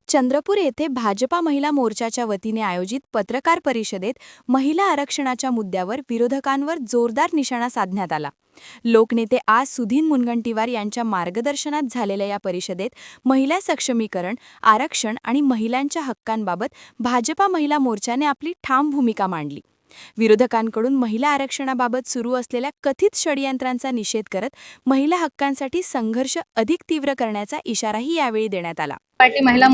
चंद्रपूर येथे भाजपा महिला मोर्चाच्या वतीने आयोजित पत्रकार परिषदेत महिला आरक्षणाच्या मुद्द्यावर विरोधकांवर जोरदार निशाणा साधण्यात आला. लोकनेते सुधीन मुनगंटीवार यांच्या मार्गदर्शनात झालेल्या या परिषदेत महिला सक्षमीकरण, आरक्षण आणि महिलांच्या हक्कांबाबत भाजपा महिला मोर्चाने आपली ठाम भूमिका मांडली. विरोधकांकडून महिला आरक्षणाबाबत सुरू असलेल्या कथित षडयंत्रांचा निषेध करत महिला हक्कांसाठी संघर्ष अधिक तीव्र करण्याचा इशाराही यावेळी देण्यात आला. पार्टी महिला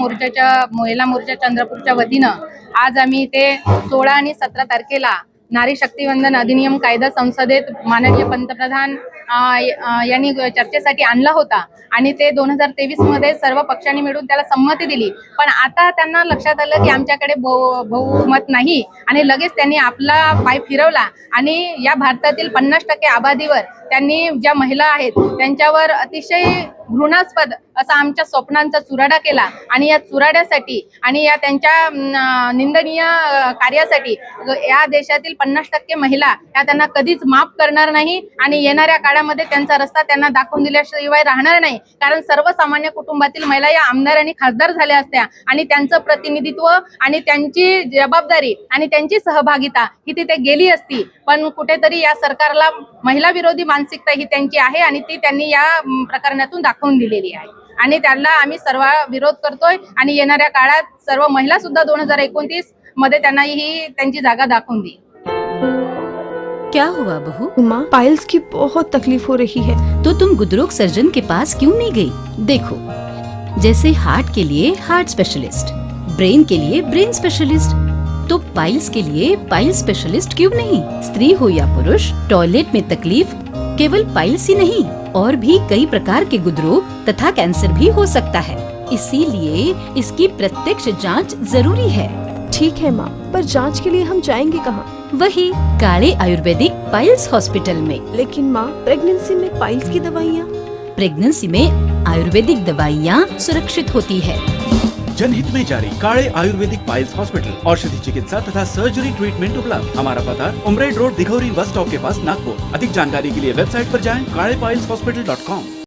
मोर्चा चंद्रपूरच्या वतीनं आज आम्ही ते 16 आणि 17 तारखेला नारी शक्तीवंदन अधिनियम कायदा संसदेत माननीय पंतप्रधान यांनी चर्चेसाठी आणला होता आणि ते 2023 मध्ये सर्व पक्षांनी मिळून त्याला संमती दिली. पण आता त्यांना लक्षात आलं की आमच्याकडे बहुमत नाही आणि लगेच त्यांनी आपला पाय फिरवला आणि या भारतातील 50% आबादीवर त्यांनी ज्या महिला आहेत त्यांच्यावर अतिशय घृणास्पद असा आमच्या स्वप्नांचा चुराडा केला आणि या चुराड्यासाठी आणि या त्यांच्या निंदनीय कार्यासाठी या देशातील 50% महिला या त्यांना कधीच माफ करणार नाही आणि येणाऱ्या काळामध्ये त्यांचा रस्ता त्यांना दाखवून दिल्याशिवाय राहणार नाही. कारण सर्वसामान्य कुटुंबातील महिला या आमदार आणि खासदार झाल्या असत्या आणि त्यांचं प्रतिनिधित्व आणि त्यांची जबाबदारी आणि त्यांची सहभागिता ही तिथे गेली असती. पण कुठेतरी या सरकारला महिला विरोधी मानसिकता ही त्यांची आहे आणि ती त्यांनी या प्रकरणातून दाखवून दिलेली आहे आणि त्यांना आम्ही सर्व विरोध करतोय आणि येणाऱ्या काळात सर्व महिला सुद्धा 2029 मध्ये त्यांना ही त्यांची जागा दाखवून दी. क्या हुआ बहू? माँ, पाइल्स की बहुत तकलीफ हो रही है. तो तुम गुदरोग सर्जन के पास क्यों नहीं गई? देखो, जैसे हार्ट के लिए हार्ट स्पेशलिस्ट, ब्रेन के लिए ब्रेन स्पेशलिस्ट, तो पाइल्स के लिए पाइल स्पेशलिस्ट क्यों नहीं? स्त्री हो या पुरुष, टॉयलेट में तकलीफ केवल पाइल्स ही नहीं और भी कई प्रकार के गुदरोग तथा कैंसर भी हो सकता है. इसीलिए इसकी प्रत्यक्ष जांच जरूरी है. ठीक है माँ, पर जांच के लिए हम जाएंगे कहाँ? वही काले आयुर्वेदिक पाइल्स हॉस्पिटल में. लेकिन माँ, प्रेगनेंसी में पाइल्स की दवाइयाँ. प्रेगनेंसी में आयुर्वेदिक दवाइयाँ सुरक्षित होती है. जनहित में जारी. काले आयुर्वेदिक पाइल्स हॉस्पिटल, औषधि चिकित्सा तथा सर्जरी ट्रीटमेंट उपलब्ध. हमारा पता उमरेड रोड, दिघौरी बस स्टॉप के पास, नागपुर. अधिक जानकारी के लिए वेबसाइट पर जाएं kalepileshospital.com.